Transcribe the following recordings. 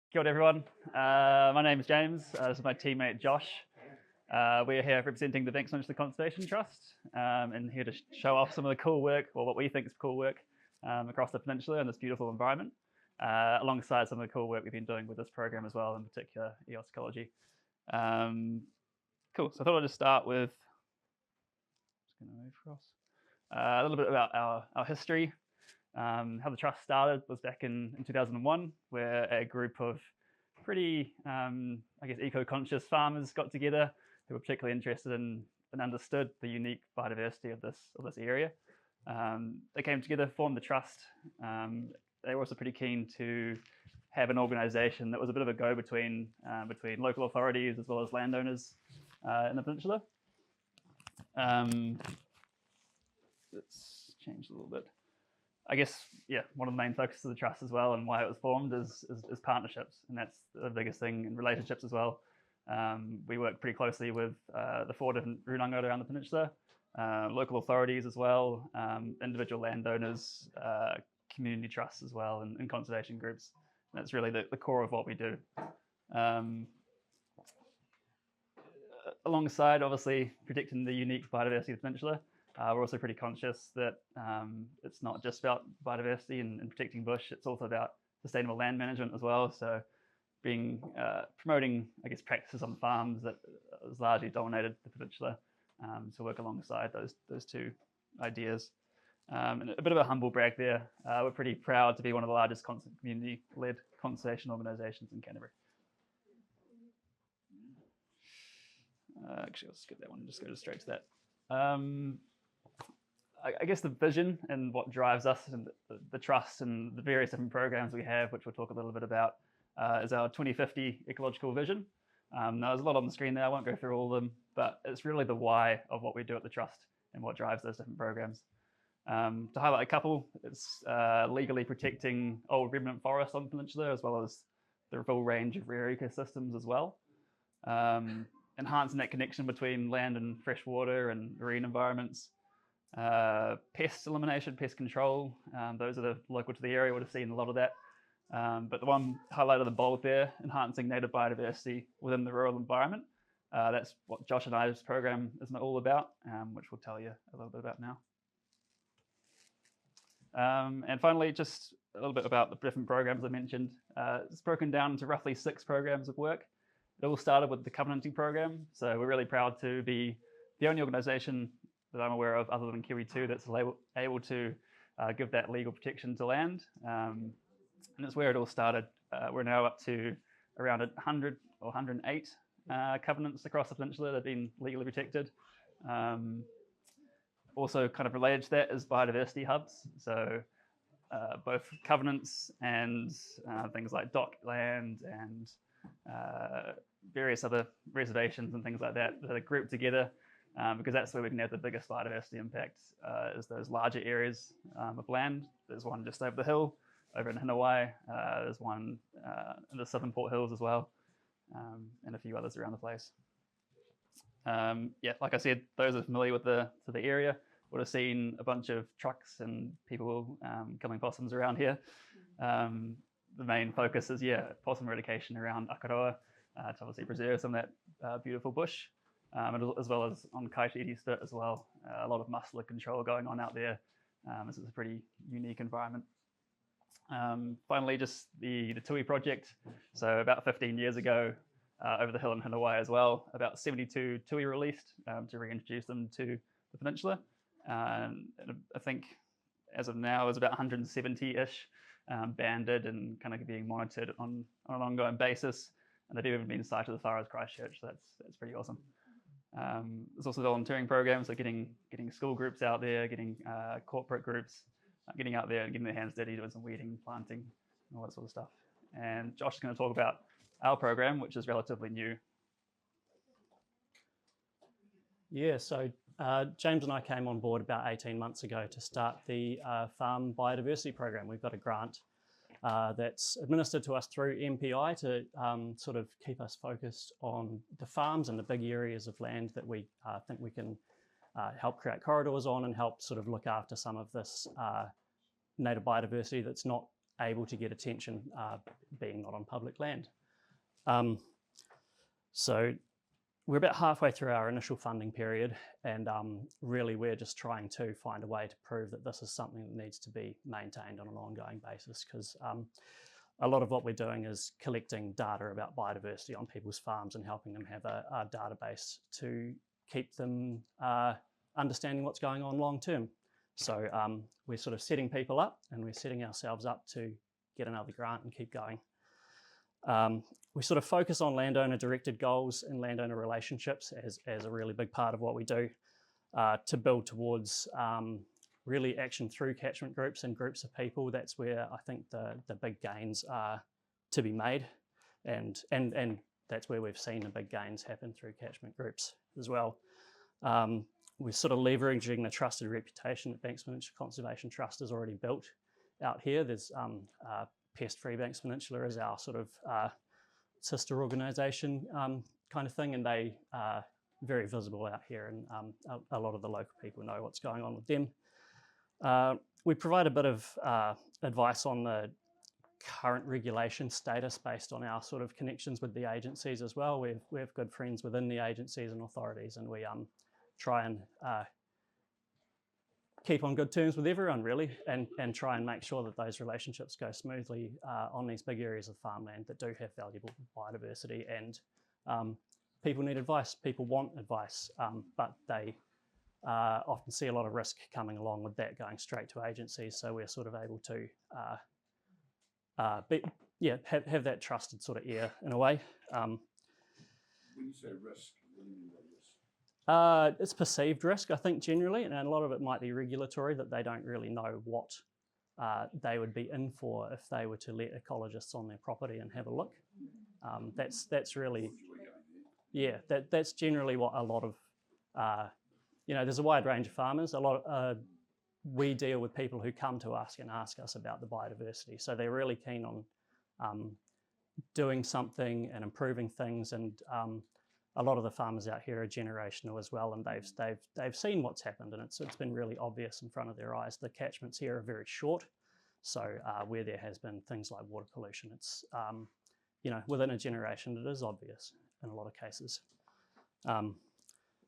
Kia ora everyone. My name is James. This is my teammate Josh. We're here representing the Banks Peninsula Conservation Trust and here to show off some of the cool work, or what we think is cool work, across the peninsula in this beautiful environment, alongside some of the cool work we've been doing with this program as well, in particular EOS ecology. Cool. So I thought I'd just start with, just going to move across, a little bit about our history. How the trust started was back in 2001, where a group of pretty, eco-conscious farmers got together who were particularly interested in and understood the unique biodiversity of this area. They came together, formed the trust. They were also pretty keen to have an organisation that was a bit of a go-between between local authorities as well as landowners in the peninsula. Let's change a little bit. I guess, one of the main focuses of the trust as well, and why it was formed, is partnerships, and that's the biggest thing, in relationships as well. We work pretty closely with the 4 different rūnanga around the peninsula, local authorities as well, individual landowners, community trusts as well, and conservation groups. And that's really the core of what we do. Alongside, obviously, protecting the unique biodiversity of the peninsula, we're also pretty conscious that it's not just about biodiversity and protecting bush, it's also about sustainable land management as well. So promoting, practices on farms that has largely dominated the peninsula, to work alongside those two ideas. And a bit of a humble brag there, we're pretty proud to be one of the largest community-led conservation organisations in Canterbury. Actually, I'll skip that one and just go straight to that. I guess the vision and what drives us and the trust and the various different programs we have, which we'll talk a little bit about, is our 2050 ecological vision. Now, there's a lot on the screen there. I won't go through all of them, but it's really the why of what we do at the trust and what drives those different programs. To highlight a couple, it's legally protecting old remnant forests on the peninsula, as well as the full range of rare ecosystems as well. Enhancing that connection between land and fresh water and marine environments. Pest elimination, pest control, those that are local to the area would have seen a lot of that. But the one highlighted in bold there, enhancing native biodiversity within the rural environment. That's what Josh and I's program is all about, which we'll tell you a little bit about now. And finally, just a little bit about the different programs I mentioned. It's broken down into roughly 6 programs of work. It all started with the covenanting program. So we're really proud to be the only organisation that I'm aware of, other than Kiwi2, that's able to give that legal protection to land. And that's where it all started. We're now up to around 100 or 108 covenants across the peninsula that have been legally protected. Also kind of related to that is biodiversity hubs. So both covenants and things like dock land and various other reservations and things like that are grouped together, because that's where we can have the biggest biodiversity impact, is those larger areas of land. There's one just over the hill, over in Hinawai. There's one in the Southern Port Hills as well, and a few others around the place. Like I said, those are familiar with the area would have seen a bunch of trucks and people killing possums around here. The main focus is, possum eradication around Akaroa, to obviously preserve some of that beautiful bush, as well as on Kaititi Spit as well. A lot of muscular control going on out there. This is a pretty unique environment. Finally, just the Tui project. So about 15 years ago, over the hill in Hinawai as well, about 72 Tui released to reintroduce them to the peninsula. And I think as of now, there's about 170-ish banded and kind of being monitored on an ongoing basis. And they've even been sighted as far as Christchurch, so that's pretty awesome. There's also volunteering programs, so getting school groups out there, getting corporate groups, getting out there and getting their hands dirty, doing some weeding, planting, and all that sort of stuff. And Josh is going to talk about our program, which is relatively new. Yeah, so James and I came on board about 18 months ago to start the farm biodiversity program. We've got a grant that's administered to us through MPI to sort of keep us focused on the farms and the big areas of land that we think we can help create corridors on and help sort of look after some of this native biodiversity that's not able to get attention being not on public land. So we're about halfway through our initial funding period, and really we're just trying to find a way to prove that this is something that needs to be maintained on an ongoing basis, because a lot of what we're doing is collecting data about biodiversity on people's farms and helping them have a database to keep them understanding what's going on long term. So we're sort of setting people up, and we're setting ourselves up to get another grant and keep going. We sort of focus on landowner directed goals and landowner relationships as a really big part of what we do to build towards really action through catchment groups and groups of people. That's where I think the big gains are to be made, and that's where we've seen the big gains happen through catchment groups as well. We're sort of leveraging the trusted reputation that Banks Peninsula Conservation Trust has already built out here. There's Pest-Free Banks Peninsula is our sort of sister organisation kind of thing, and they are very visible out here, and a lot of the local people know what's going on with them. We provide a bit of advice on the current regulation status based on our sort of connections with the agencies as well. We have good friends within the agencies and authorities, and we try and keep on good terms with everyone really, and try and make sure that those relationships go smoothly on these big areas of farmland that do have valuable biodiversity. And people need advice, people want advice, but they often see a lot of risk coming along with that going straight to agencies. So we're sort of able to have that trusted sort of ear in a way. When you say risk, what do you mean by risk? It's perceived risk, I think, generally, and a lot of it might be regulatory, that they don't really know what they would be in for if they were to let ecologists on their property and have a look. That's really, yeah, that's generally what a lot of, there's a wide range of farmers. We deal with people who come to us and ask us about the biodiversity, so they're really keen on doing something and improving things, and a lot of the farmers out here are generational as well, and they've seen what's happened, and it's been really obvious in front of their eyes. The catchments here are very short, so where there has been things like water pollution, it's within a generation it is obvious in a lot of cases.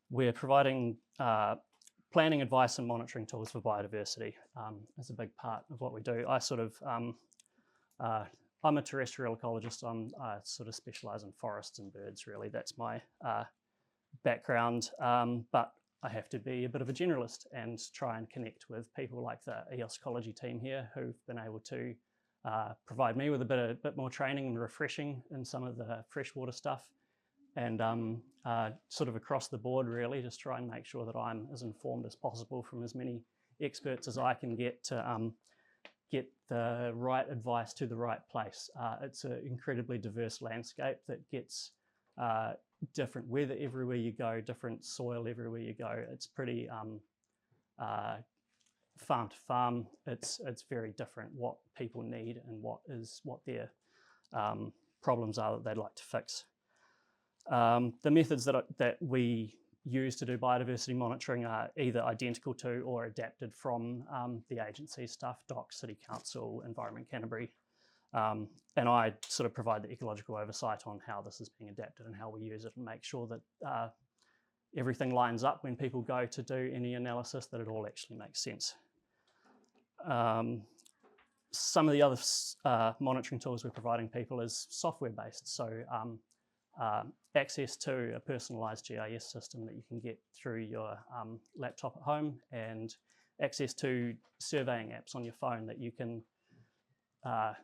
We're providing planning advice and monitoring tools for biodiversity as a big part of what we do. I'm a terrestrial ecologist. I sort of specialise in forests and birds, really. That's my background, but I have to be a bit of a generalist and try and connect with people like the EOS ecology team here, who've been able to provide me with a bit more training and refreshing in some of the freshwater stuff, and sort of across the board, really, just try and make sure that I'm as informed as possible from as many experts as I can get to get the right advice to the right place. It's an incredibly diverse landscape that gets different weather everywhere you go, different soil everywhere you go. It's pretty farm to farm. It's very different what people need and what their problems are that they'd like to fix. The methods that we use to do biodiversity monitoring are either identical to or adapted from the agency stuff, DOC, City Council, Environment Canterbury, and I sort of provide the ecological oversight on how this is being adapted and how we use it, and make sure that everything lines up when people go to do any analysis, that it all actually makes sense. Some of the other monitoring tools we're providing people is software based, so access to a personalised GIS system that you can get through your laptop at home, and access to surveying apps on your phone that you can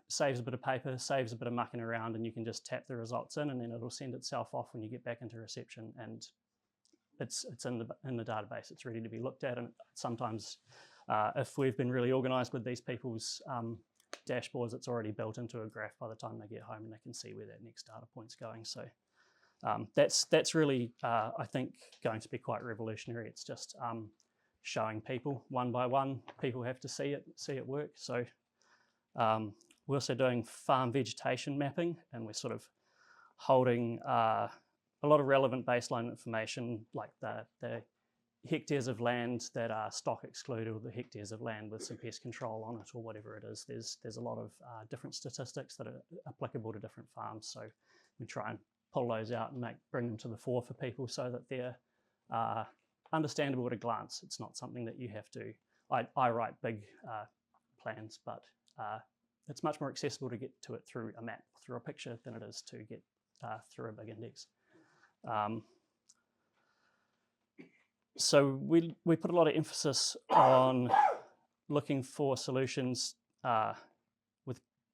saves a bit of paper, saves a bit of mucking around, and you can just tap the results in, and then it'll send itself off when you get back into reception, and it's in the database. It's ready to be looked at, and sometimes if we've been really organised with these people's dashboards, it's already built into a graph by the time they get home, and they can see where that next data point's going. So that's really, I think, going to be quite revolutionary. It's just showing people one by one. People have to see it work. So we're also doing farm vegetation mapping, and we're sort of holding a lot of relevant baseline information, like the hectares of land that are stock excluded, or the hectares of land with some pest control on it, or whatever it is. There's a lot of different statistics that are applicable to different farms. So we try and pull those out and bring them to the fore for people so that they're understandable at a glance. It's not something that you have to. I write big plans, but it's much more accessible to get to it through a map, through a picture, than it is to get through a big index. So we put a lot of emphasis on looking for solutions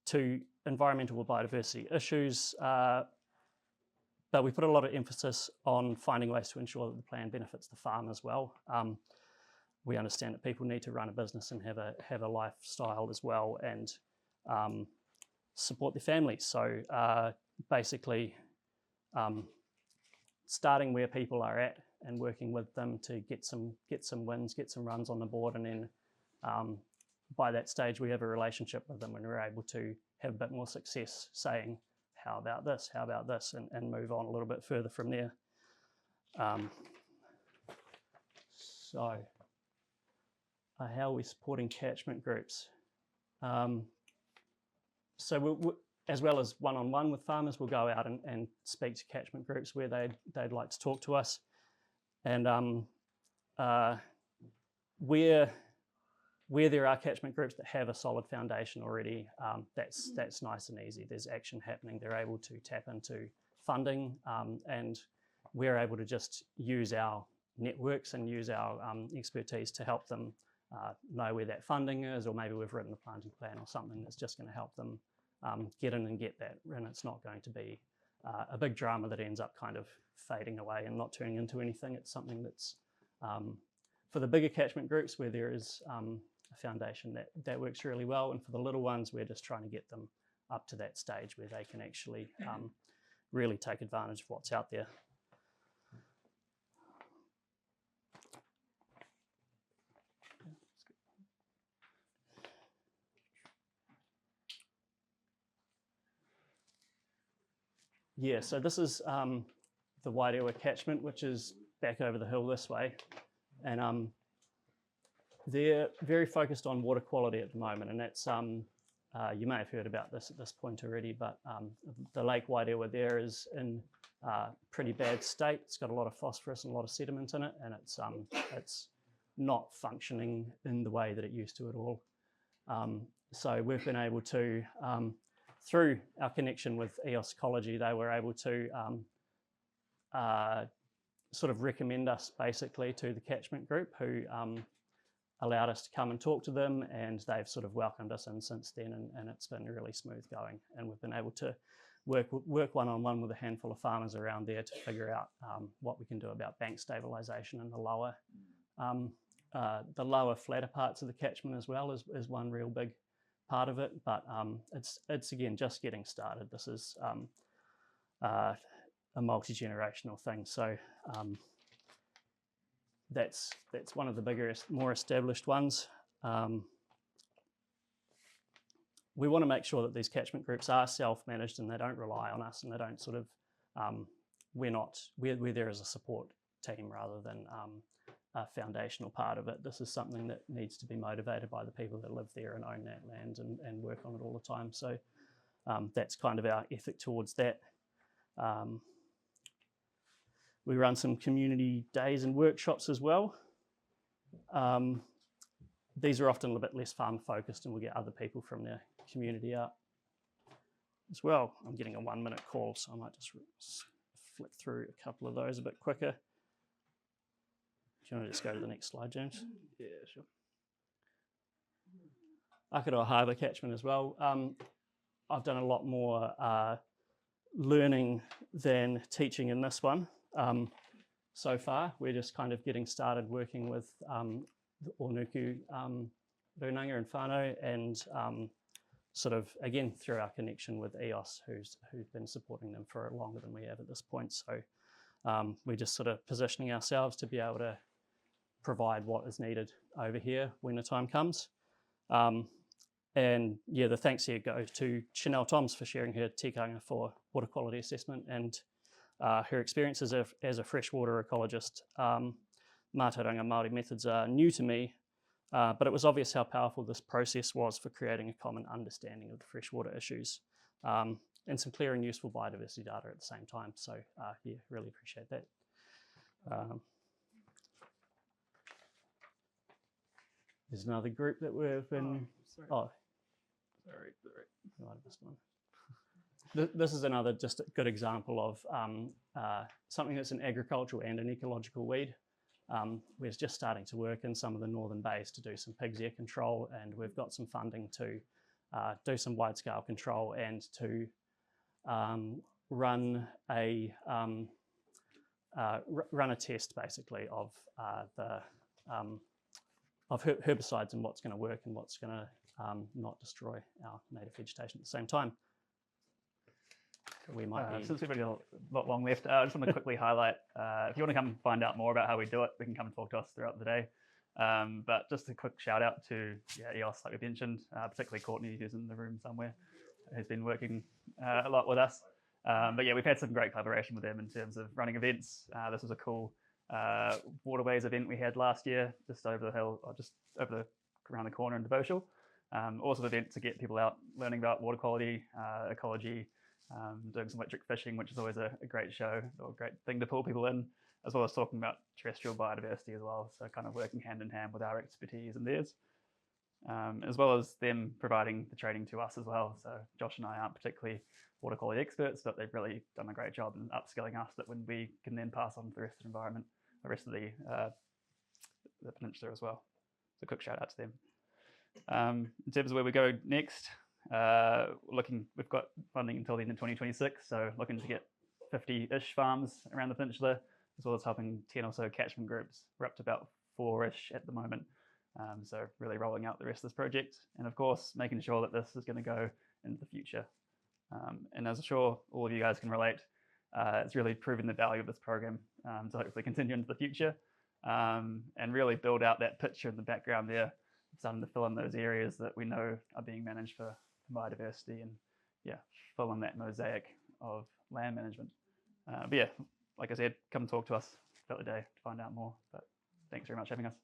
to environmental or biodiversity issues, but we put a lot of emphasis on finding ways to ensure that the plan benefits the farm as well. We understand that people need to run a business and have a lifestyle as well, and support their families. So basically, starting where people are at and working with them to get some wins, get some runs on the board, and then by that stage we have a relationship with them and we're able to have a bit more success saying, how about this, and move on a little bit further from there. So how are we supporting catchment groups? So as well as one-on-one with farmers, we'll go out and speak to catchment groups where they'd like to talk to us. And where there are catchment groups that have a solid foundation already, that's nice and easy. There's action happening. They're able to tap into funding, and we're able to just use our networks and use our expertise to help them know where that funding is, or maybe we've written a planting plan or something that's just going to help them get in and get that, and it's not going to be a big drama that ends up kind of fading away and not turning into anything. It's something that's for the bigger catchment groups where there is a foundation that works really well, and for the little ones we're just trying to get them up to that stage where they can actually really take advantage of what's out there. Yeah, so this is the Wairewa catchment, which is back over the hill this way. And they're very focused on water quality at the moment. And that's, you may have heard about this at this point already, but the Lake Wairewa there is in pretty bad state. It's got a lot of phosphorus and a lot of sediment in it, and it's not functioning in the way that it used to at all. So we've been able to, through our connection with EOS Ecology, they were able to sort of recommend us basically to the catchment group, who allowed us to come and talk to them, and they've sort of welcomed us in since then, and it's been really smooth going. And we've been able to work one-on-one with a handful of farmers around there to figure out what we can do about bank stabilisation in the lower flatter parts of the catchment as well is one real big part of it, but it's again just getting started. This is a multi-generational thing, so that's one of the bigger, more established ones. We want to make sure that these catchment groups are self-managed and they don't rely on us, and they don't sort of we're there as a support team rather than a foundational part of it. This is something that needs to be motivated by the people that live there and own that land and work on it all the time. So that's kind of our ethic towards that. We run some community days and workshops as well. These are often a little bit less farm focused, and we'll get other people from the community out as well. I'm getting a 1-minute call, so I might just flick through a couple of those a bit quicker. Do you want to just go to the next slide, James? Yeah, sure. Akaroa Harbour catchment as well. I've done a lot more learning than teaching in this one so far. We're just kind of getting started working with the Onuku rūnanga and whānau, and sort of, again, through our connection with EOS, who's been supporting them for longer than we have at this point. So we're just sort of positioning ourselves to be able to provide what is needed over here when the time comes. And yeah, the thanks here go to Chanel Toms for sharing her tikanga for water quality assessment and her experience as a freshwater ecologist. mātauranga Māori methods are new to me, but it was obvious how powerful this process was for creating a common understanding of the freshwater issues, and some clear and useful biodiversity data at the same time. So yeah, really appreciate that. There's another group that we've been. Sorry. Sorry, I might have missed one. This is another just a good example of something that's an agricultural and an ecological weed. We're just starting to work in some of the northern bays to do some pigs air control, and we've got some funding to do some wide scale control and to run a test basically of herbicides and what's going to work and what's going to not destroy our native vegetation at the same time. We might be... Since we've got a lot long left, I just want to quickly highlight, if you want to come find out more about how we do it, we can come and talk to us throughout the day. But just a quick shout out to EOS, like we mentioned, particularly Courtney, who's in the room somewhere, who's been working a lot with us. But yeah, we've had some great collaboration with them in terms of running events. This was a cool waterways event we had last year, just over the hill, or just around the corner in Devotional. Awesome event to get people out learning about water quality, ecology, doing some electric fishing, which is always a great show or a great thing to pull people in, as well as talking about terrestrial biodiversity as well. So kind of working hand in hand with our expertise and theirs, as well as them providing the training to us as well. So Josh and I aren't particularly water quality experts, but they've really done a great job in upskilling us that when we can then pass on to the rest of the environment, the rest of the peninsula as well. So quick shout out to them. In terms of where we go next, we've got funding until the end of 2026, so looking to get 50-ish farms around the peninsula, as well as helping 10 or so catchment groups. We're up to about 4-ish at the moment, so really rolling out the rest of this project, and of course making sure that this is going to go into the future. And as I'm sure all of you guys can relate, it's really proven the value of this program to hopefully continue into the future, and really build out that picture in the background there, starting to fill in those areas that we know are being managed for biodiversity, and yeah, fill in that mosaic of land management. But yeah, like I said, come talk to us throughout the day to find out more. But thanks very much for having us.